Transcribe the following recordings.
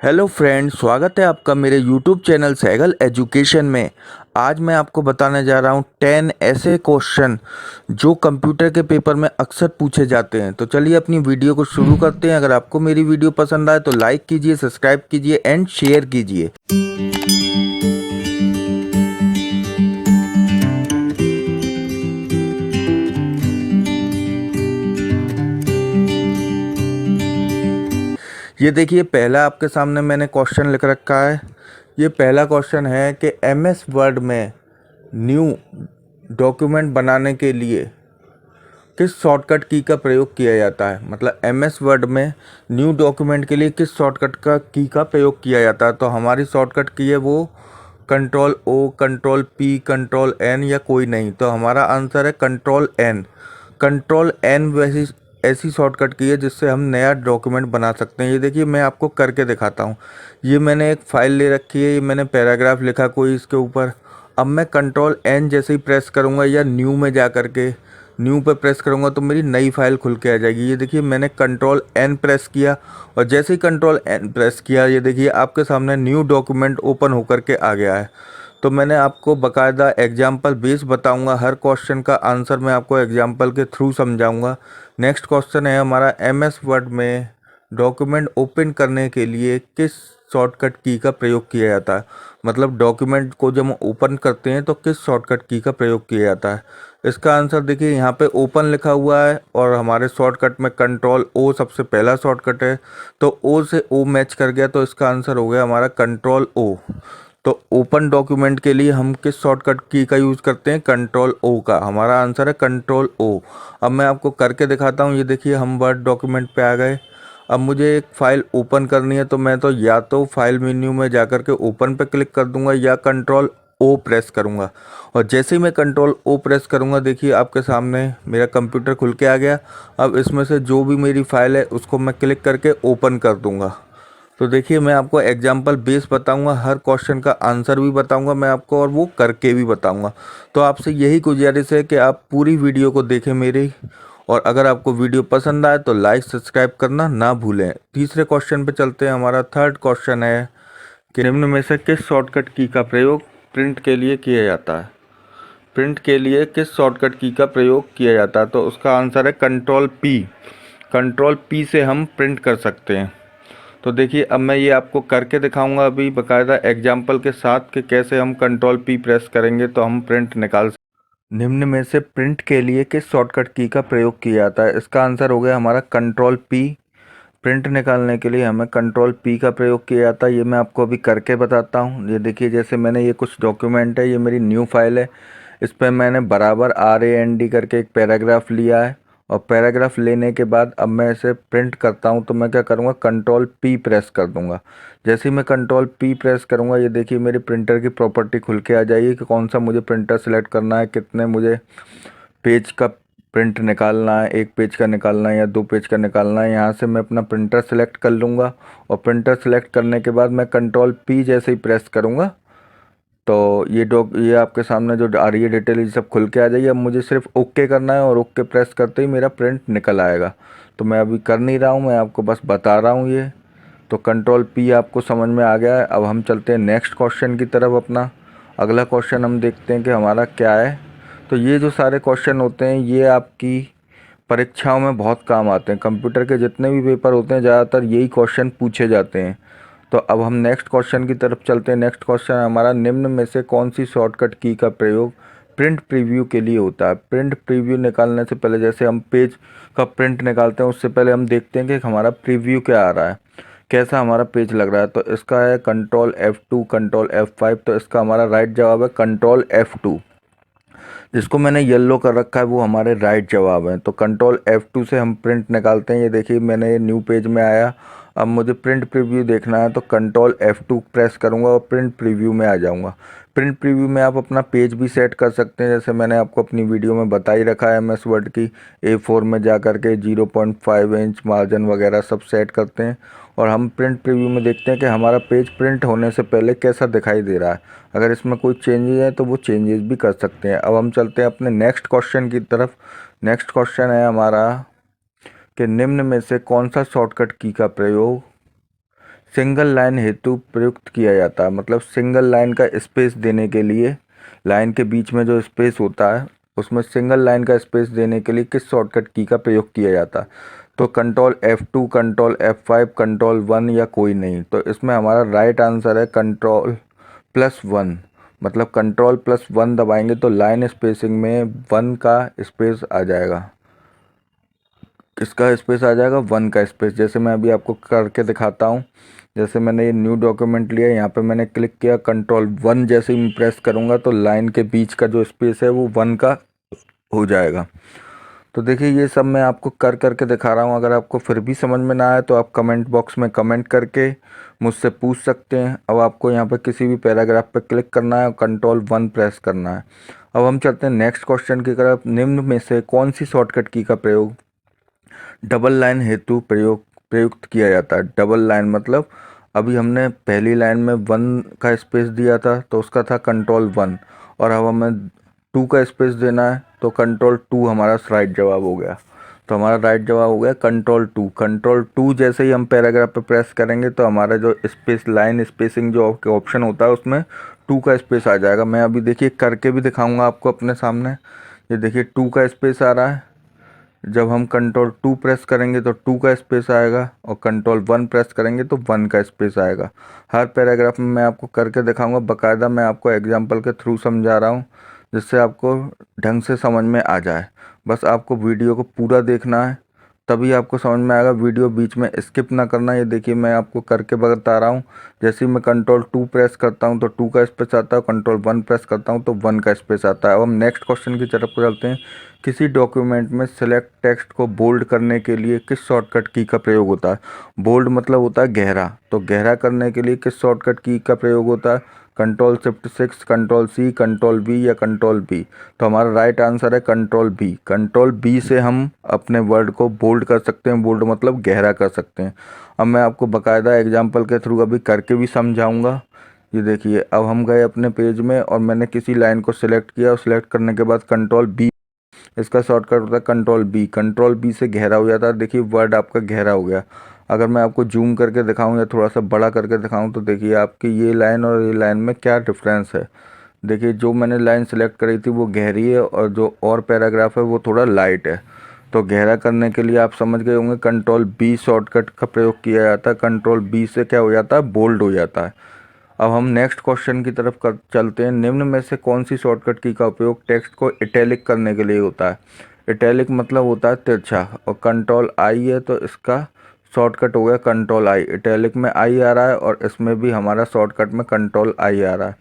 Hello friends, स्वागत है आपका मेरे यूट्यूब चैनल सैगल एजुकेशन में। आज मैं आपको बताने जा रहा हूँ 10 ऐसे क्वेश्चन जो कंप्यूटर के पेपर में अक्सर पूछे जाते हैं। तो चलिए अपनी वीडियो को शुरू करते हैं। अगर आपको मेरी वीडियो पसंद आए तो लाइक कीजिए, सब्सक्राइब कीजिए एंड शेयर कीजिए। ये देखिए, पहला आपके सामने मैंने क्वेश्चन लिख रखा है। ये पहला क्वेश्चन है कि एमएस वर्ड में न्यू डॉक्यूमेंट बनाने के लिए किस शॉर्टकट की का प्रयोग किया जाता है। मतलब एमएस वर्ड में न्यू डॉक्यूमेंट के लिए किस शॉर्टकट का की का प्रयोग किया जाता है। तो हमारी शॉर्टकट की है वो control O, control P, control N या कोई नहीं। तो हमारा आंसर है कंट्रोल एन। कंट्रोल एन वैसी ऐसी शॉर्टकट की है जिससे हम नया डॉक्यूमेंट बना सकते हैं। ये देखिए, मैं आपको करके दिखाता हूँ। ये मैंने एक फ़ाइल ले रखी है, ये मैंने पैराग्राफ लिखा कोई इसके ऊपर। अब मैं कंट्रोल एन जैसे ही प्रेस करूँगा या न्यू में जा कर के न्यू पे प्रेस करूँगा तो मेरी नई फाइल खुल के आ जाएगी। ये देखिए, मैंने कंट्रोल एन प्रेस किया और जैसे ही कंट्रोल एन प्रेस किया, ये देखिए आपके सामने न्यू डॉक्यूमेंट ओपन होकर के आ गया है। तो मैंने आपको बाकायदा एग्जाम्पल बेस बताऊंगा। हर क्वेश्चन का आंसर मैं आपको एग्जाम्पल के थ्रू समझाऊंगा। नेक्स्ट क्वेश्चन है हमारा, एमएस वर्ड में डॉक्यूमेंट ओपन करने के लिए किस शॉर्टकट की का प्रयोग किया जाता है। मतलब डॉक्यूमेंट को जब हम ओपन करते हैं तो किस शॉर्टकट की का प्रयोग किया जाता है। इसका आंसर देखिए, यहाँ पे ओपन लिखा हुआ है और हमारे शॉर्टकट में कंट्रोल ओ सबसे पहला शॉर्टकट है। तो ओ से ओ मैच कर गया तो इसका आंसर हो गया हमारा कंट्रोल ओ। तो ओपन डॉक्यूमेंट के लिए हम किस शॉर्टकट की का यूज़ करते हैं, कंट्रोल ओ का। हमारा आंसर है कंट्रोल ओ। अब मैं आपको करके दिखाता हूँ। ये देखिए, हम वर्ड डॉक्यूमेंट पे आ गए। अब मुझे एक फ़ाइल ओपन करनी है तो मैं तो या तो फाइल मेन्यू में जाकर के ओपन पे क्लिक कर दूंगा या कंट्रोल ओ प्रेस करूंगा। और जैसे ही मैं कंट्रोल ओ प्रेस करूंगा, देखिए आपके सामने मेरा कंप्यूटर खुल के आ गया। अब इसमें से जो भी मेरी फ़ाइल है उसको मैं क्लिक करके ओपन कर दूंगा। तो देखिए, मैं आपको एग्जाम्पल बेस बताऊंगा, हर क्वेश्चन का आंसर भी बताऊंगा मैं आपको और वो करके भी बताऊंगा। तो आपसे यही गुजारिश है कि आप पूरी वीडियो को देखें मेरी। और अगर आपको वीडियो पसंद आए तो लाइक सब्सक्राइब करना ना भूलें। तीसरे क्वेश्चन पे चलते हैं। हमारा थर्ड क्वेश्चन है कि निम्न में से किस शॉर्टकट की का प्रयोग प्रिंट के लिए किया जाता है। प्रिंट के लिए किस शॉर्टकट की का प्रयोग किया जाता है। तो उसका आंसर है कंट्रोल पी। कंट्रोल पी से हम प्रिंट कर सकते हैं। तो देखिए, अब मैं ये आपको करके दिखाऊंगा अभी बाकायदा एग्जाम्पल के साथ कि कैसे हम कंट्रोल पी प्रेस करेंगे तो हम प्रिंट निकाल सकते। निम्न में से प्रिंट के लिए किस शॉर्टकट की का प्रयोग किया जाता है। इसका आंसर हो गया हमारा कंट्रोल पी। प्रिंट निकालने के लिए हमें कंट्रोल पी का प्रयोग किया जाता है। ये मैं आपको अभी करके बताता हूँ। ये देखिए, जैसे मैंने ये कुछ डॉक्यूमेंट है, ये मेरी न्यू फाइल है। इस पर मैंने बराबर RAND करके एक पैराग्राफ लिया है। और पैराग्राफ लेने के बाद अब मैं इसे प्रिंट करता हूँ तो मैं क्या करूँगा, कंट्रोल पी प्रेस कर दूँगा। जैसे ही मैं कंट्रोल पी प्रेस करूँगा, ये देखिए मेरी प्रिंटर की प्रॉपर्टी खुल के आ जाएगी कि कौन सा मुझे प्रिंटर सेलेक्ट करना है, कितने मुझे पेज का प्रिंट निकालना है, एक पेज का निकालना है या 2 पेज का निकालना है। यहाँ से मैं अपना प्रिंटर सेलेक्ट कर लूँगा और प्रिंटर सेलेक्ट करने के बाद मैं कंट्रोल पी जैसे ही प्रेस करूँगा तो ये आपके सामने जो आ रही है डिटेल, ये सब खुल के आ जाएगी। अब मुझे सिर्फ ओके करना है और ओके प्रेस करते ही मेरा प्रिंट निकल आएगा। तो मैं अभी कर नहीं रहा हूँ, मैं आपको बस बता रहा हूँ ये। तो कंट्रोल पी आपको समझ में आ गया है। अब हम चलते हैं नेक्स्ट क्वेश्चन की तरफ। अपना अगला क्वेश्चन हम देखते हैं कि हमारा क्या है। तो ये जो सारे क्वेश्चन होते हैं ये आपकी परीक्षाओं में बहुत काम आते हैं। कंप्यूटर के जितने भी पेपर होते हैं ज़्यादातर यही क्वेश्चन पूछे जाते हैं। तो अब हम नेक्स्ट क्वेश्चन की तरफ चलते हैं। नेक्स्ट क्वेश्चन हमारा, निम्न में से कौन सी शॉर्टकट की का प्रयोग प्रिंट प्रीव्यू के लिए होता है। प्रिंट प्रीव्यू निकालने से पहले, जैसे हम पेज का प्रिंट निकालते हैं उससे पहले हम देखते हैं कि हमारा प्रीव्यू क्या आ रहा है, कैसा हमारा पेज लग रहा है। तो इसका है कंट्रोल F2, कंट्रोल F5। तो इसका हमारा राइट जवाब है कंट्रोल F2। जिसको मैंने येलो कर रखा है वो हमारे राइट जवाब हैं। तो कंट्रोल F2 से हम प्रिंट निकालते हैं। ये देखिए, मैंने ये न्यू पेज में आया। अब मुझे प्रिंट प्रीव्यू देखना है तो कंट्रोल F2 प्रेस करूंगा और प्रिंट प्रीव्यू में आ जाऊंगा। प्रिंट प्रीव्यू में आप अपना पेज भी सेट कर सकते हैं, जैसे मैंने आपको अपनी वीडियो में बता ही रखा है। MS वर्ड की A4 में जा कर के 0.5 इंच मार्जिन वगैरह सब सेट करते हैं और हम प्रिंट प्रीव्यू में देखते हैं कि हमारा पेज प्रिंट होने से पहले कैसा दिखाई दे रहा है। अगर इसमें कोई चेंजेस है तो वो चेंजेस भी कर सकते हैं। अब हम चलते हैं अपने नेक्स्ट क्वेश्चन की तरफ। नेक्स्ट क्वेश्चन है हमारा कि निम्न में से कौन सा शॉर्टकट की का प्रयोग सिंगल लाइन हेतु प्रयुक्त किया जाता है। मतलब सिंगल लाइन का स्पेस देने के लिए, लाइन के बीच में जो स्पेस होता है उसमें सिंगल लाइन का स्पेस देने के लिए किस शॉर्टकट की का प्रयोग किया जाता है? तो control F2, control F5, control 1 या कोई नहीं। तो इसमें हमारा राइट आंसर है कंट्रोल+1। मतलब कंट्रोल+1 दबाएंगे तो लाइन स्पेसिंग में 1 का स्पेस आ जाएगा। किसका स्पेस आ जाएगा? 1 का स्पेस। जैसे मैं अभी आपको करके दिखाता हूँ। जैसे मैंने ये न्यू डॉक्यूमेंट लिया, यहाँ पे मैंने क्लिक किया, कंट्रोल 1 जैसे ही मैं प्रेस करूँगा तो लाइन के बीच का जो स्पेस है वो 1 का हो जाएगा। तो देखिए ये सब मैं आपको करके दिखा रहा हूँ। अगर आपको फिर भी समझ में ना आए तो आप कमेंट बॉक्स में कमेंट करके मुझसे पूछ सकते हैं। अब आपको यहाँ पर किसी भी पैराग्राफ पर क्लिक करना है और कंट्रोल 1 प्रेस करना है। अब हम चलते हैं नेक्स्ट क्वेश्चन की तरफ। निम्न में से कौन सी शॉर्टकट की का प्रयोग डबल लाइन हेतु प्रयुक्त किया जाता है? डबल लाइन मतलब अभी हमने पहली लाइन में 1 का स्पेस दिया था तो उसका था कंट्रोल 1, और अब हमें 2 का स्पेस देना है तो कंट्रोल 2 हमारा राइट जवाब हो गया। तो हमारा राइट जवाब हो गया कंट्रोल 2। कंट्रोल 2 जैसे ही हम पैराग्राफ पे प्रेस करेंगे तो हमारा जो स्पेस, लाइन स्पेसिंग जो ऑप्शन होता है उसमें 2 का स्पेस आ जाएगा। मैं अभी देखिए करके भी दिखाऊंगा आपको अपने सामने। ये देखिए 2 का स्पेस आ रहा है। जब हम कंट्रोल 2 प्रेस करेंगे तो 2 का स्पेस आएगा, और कंट्रोल 1 प्रेस करेंगे तो 1 का स्पेस आएगा। हर पैराग्राफ में मैं आपको करके दिखाऊंगा, बाकायदा मैं आपको एग्जांपल के थ्रू समझा रहा हूँ जिससे आपको ढंग से समझ में आ जाए। बस आपको वीडियो को पूरा देखना है, तभी आपको समझ में आएगा। वीडियो बीच में स्किप ना करना। ये देखिए मैं आपको करके बता रहा हूँ। जैसे ही मैं कंट्रोल 2 प्रेस करता हूँ तो 2 का स्पेस आता है, कंट्रोल 1 प्रेस करता हूँ तो 1 का स्पेस आता है। अब हम नेक्स्ट क्वेश्चन की तरफ चलते हैं। किसी डॉक्यूमेंट में सिलेक्ट टेक्स्ट को बोल्ड करने के लिए किस शॉर्टकट की का प्रयोग होता है? बोल्ड मतलब होता है गहरा, तो गहरा करने के लिए किस शॉर्टकट की का प्रयोग होता है? कंट्रोल+Shift+6, कंट्रोल+C, कंट्रोल+V या कंट्रोल+B। तो हमारा राइट आंसर है कंट्रोल+B। कंट्रोल+B से हम अपने वर्ड को बोल्ड कर सकते हैं। बोल्ड मतलब गहरा कर सकते हैं। अब मैं आपको बाकायदा एग्जाम्पल के थ्रू अभी करके भी समझाऊंगा। ये देखिए अब हम गए अपने पेज में और मैंने किसी लाइन को सिलेक्ट किया, और सिलेक्ट करने के बाद कंट्रोल+B, इसका शॉर्टकट होता है कंट्रोल+B। कंट्रोल+B से गहरा हो जाता है। देखिए वर्ड आपका गहरा हो गया। अगर मैं आपको जूम करके दिखाऊं या थोड़ा सा बड़ा करके दिखाऊं तो देखिए आपकी ये लाइन और ये लाइन में क्या डिफरेंस है। देखिए जो मैंने लाइन सेलेक्ट करी थी वो गहरी है, और जो और पैराग्राफ है वो थोड़ा लाइट है। तो गहरा करने के लिए आप समझ गए होंगे कंट्रोल+B शॉर्टकट का प्रयोग किया जाता है। कंट्रोल+B से क्या हो जाता है? बोल्ड हो जाता है। अब हम नेक्स्ट क्वेश्चन की तरफ चलते हैं। निम्न में से कौन सी शॉर्टकट की का उपयोग टेक्स्ट को इटैलिक करने के लिए होता है? इटैलिक मतलब होता है तिरछा, और कंट्रोल+I है तो इसका शॉर्टकट हो गया कंट्रोल+I। इटैलिक में I आ रहा है और इसमें भी हमारा शॉर्टकट में कंट्रोल+I आ रहा है।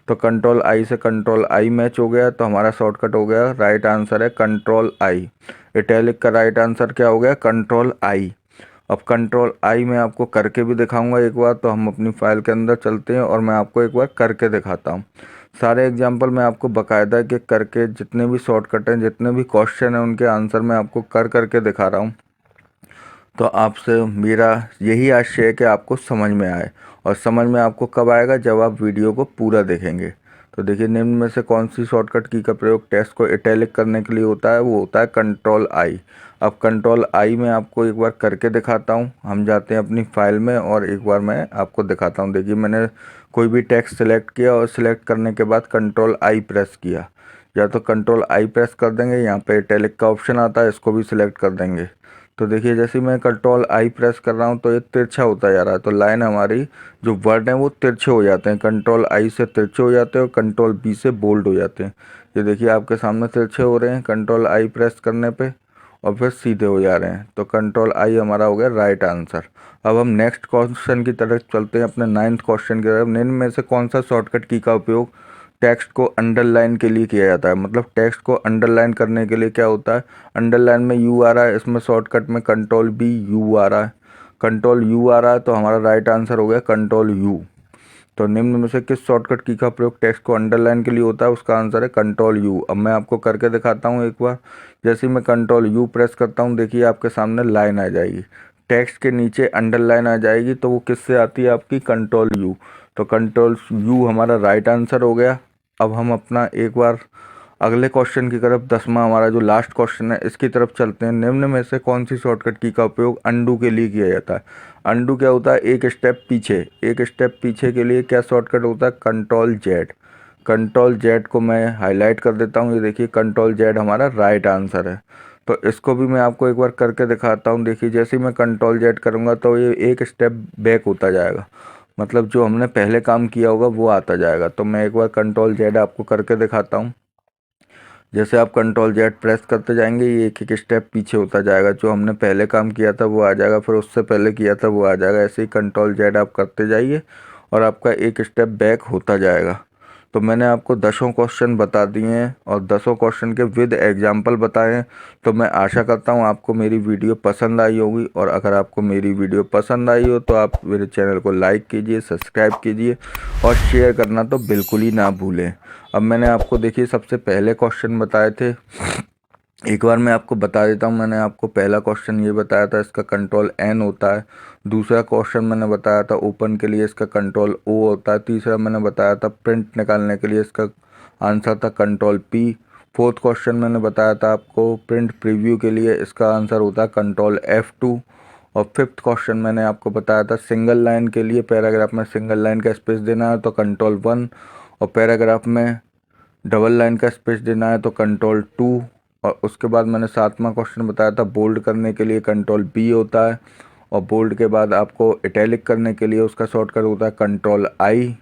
तो कंट्रोल+I से कंट्रोल+I मैच हो गया तो हमारा शॉर्टकट हो गया, राइट आंसर है कंट्रोल+I। इटैलिक का राइट आंसर क्या हो गया? कंट्रोल+I। अब कंट्रोल+I मैं आपको करके भी दिखाऊंगा एक बार। तो हम अपनी फाइल के अंदर चलते हैं और मैं आपको एक बार करके दिखाता हूँ। सारे एग्जाम्पल मैं आपको बाकायदा के करके, जितने भी शॉर्टकट हैं, जितने भी क्वेश्चन हैं, उनके आंसर मैं आपको करके दिखा रहा हूँ। तो आपसे मेरा यही आशय है कि आपको समझ में आए, और समझ में आपको कब आएगा? जब आप वीडियो को पूरा देखेंगे। तो देखिए निम्न में से कौन सी शॉर्टकट की का प्रयोग टेक्स्ट को इटैलिक करने के लिए होता है? वो होता है कंट्रोल+I। अब कंट्रोल+I में आपको एक बार करके दिखाता हूँ। हम जाते हैं अपनी फाइल में और एक बार मैं आपको दिखाता हूँ। देखिए मैंने कोई भी टेक्स्ट सेलेक्ट किया और सिलेक्ट करने के बाद कंट्रोल+I प्रेस किया। या तो कंट्रोल+I प्रेस कर देंगे, यहाँ पे इटैलिक का ऑप्शन आता है, इसको भी सिलेक्ट कर देंगे। तो देखिए जैसे मैं कंट्रोल+I प्रेस कर रहा हूँ तो ये तिरछा होता जा रहा है। तो लाइन हमारी जो वर्ड हैं वो तिरछे हो जाते हैं। कंट्रोल+I से तिरछे हो जाते हैं और कंट्रोल+B से बोल्ड हो जाते हैं। ये देखिए आपके सामने तिरछे हो रहे हैं कंट्रोल+I प्रेस करने पे, और फिर सीधे हो जा रहे हैं। तो कंट्रोल+I हमारा हो गया राइट आंसर। अब हम नेक्स्ट क्वेश्चन की तरफ चलते हैं, अपने 9th क्वेश्चन की तरफ। निम्न में से कौन सा शॉर्टकट की का उपयोग टेक्स्ट को अंडरलाइन के लिए किया जाता है? मतलब टेक्स्ट को अंडरलाइन करने के लिए क्या होता है? अंडरलाइन में U आ रहा है, इसमें शॉर्टकट में कंट्रोल+B U आ रहा है। कंट्रोल+U आ रहा है तो हमारा राइट आंसर हो गया कंट्रोल+U। तो निम्न में से किस शॉर्टकट की का प्रयोग टेक्स्ट को अंडरलाइन के लिए होता है? उसका आंसर है कंट्रोल+U। अब मैं आपको करके दिखाता हूँ एक बार। जैसे ही मैं कंट्रोल+U प्रेस करता हूँ देखिए आपके सामने लाइन आ जाएगी, टेक्स्ट के नीचे अंडरलाइन आ जाएगी। तो वो किससे आती है? आपकी कंट्रोल+U। तो कंट्रोल+U हमारा राइट आंसर हो गया। अब हम अपना एक बार अगले क्वेश्चन की तरफ 10वां हमारा जो लास्ट क्वेश्चन है इसकी तरफ चलते हैं। निम्न में से कौन सी शॉर्टकट की का उपयोग अंडू के लिए किया जाता है? अंडू क्या होता है? एक स्टेप पीछे के लिए क्या शॉर्टकट होता है? Control Z. कंट्रोल जेड को मैं हाईलाइट कर देता हूँ। ये देखिए कंट्रोल जेड हमारा राइट आंसर है। तो इसको भी मैं आपको एक बार करके दिखाता हूँ। देखिए जैसे ही मैं कंट्रोल जेड करूँगा तो ये एक स्टेप बैक होता जाएगा, मतलब जो हमने पहले काम किया होगा वो आता जाएगा। तो मैं एक बार कंट्रोल जेड आपको करके दिखाता हूँ। जैसे आप कंट्रोल जेड प्रेस करते जाएंगे ये एक एक स्टेप पीछे होता जाएगा, जो हमने पहले काम किया था वो आ जाएगा, फिर उससे पहले किया था वो आ जाएगा। ऐसे ही कंट्रोल जेड आप करते जाइए और आपका एक स्टेप बैक होता जाएगा। तो मैंने आपको 10 क्वेश्चन बता दिए हैं और 10 क्वेश्चन के विद एग्जाम्पल बताए हैं। तो मैं आशा करता हूँ आपको मेरी वीडियो पसंद आई होगी, और अगर आपको मेरी वीडियो पसंद आई हो तो आप मेरे चैनल को लाइक कीजिए, सब्सक्राइब कीजिए और शेयर करना तो बिल्कुल ही ना भूलें। अब मैंने आपको देखिए सबसे पहले क्वेश्चन बताए थे, एक बार मैं आपको बता देता हूँ। मैंने आपको पहला क्वेश्चन ये बताया था, इसका कंट्रोल एन होता है। दूसरा क्वेश्चन मैंने बताया था ओपन के लिए इसका कंट्रोल ओ होता है। तीसरा मैंने बताया था प्रिंट निकालने के लिए इसका आंसर था कंट्रोल पी। फोर्थ क्वेश्चन मैंने बताया था आपको प्रिंट प्रीव्यू के लिए इसका आंसर होता है कंट्रोल F2। और फिफ्थ क्वेश्चन मैंने आपको बताया था सिंगल लाइन के लिए, पैराग्राफ में सिंगल लाइन का स्पेस देना है तो कंट्रोल 1, और पैराग्राफ में डबल लाइन का स्पेस देना है तो कंट्रोल 2। और उसके बाद मैंने 7वां क्वेश्चन बताया था बोल्ड करने के लिए कंट्रोल बी होता है, और बोल्ड के बाद आपको इटैलिक करने के लिए उसका शॉर्टकट होता है कंट्रोल आई।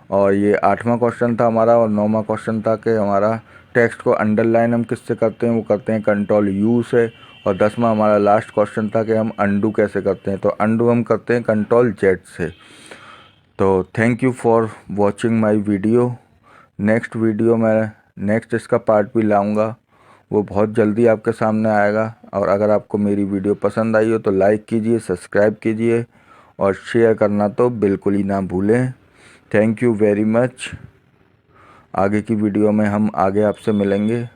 और ये 8वां क्वेश्चन था हमारा। और 9वां क्वेश्चन था कि हमारा टेक्स्ट को अंडरलाइन हम किससे करते हैं, वो करते हैं कंट्रोल यू से। और 10वां हमारा लास्ट क्वेश्चन था कि हम अंडू कैसे करते हैं, तो अंडू हम करते हैं कंट्रोल जेड से। तो thank you for watching my video. Next video मैं नेक्स्ट इसका पार्ट भी लाऊंगा, वो बहुत जल्दी आपके सामने आएगा। और अगर आपको मेरी वीडियो पसंद आई हो तो लाइक कीजिए, सब्सक्राइब कीजिए और शेयर करना तो बिल्कुल ही ना भूलें। Thank you very much. आगे की वीडियो में हम आगे आपसे मिलेंगे।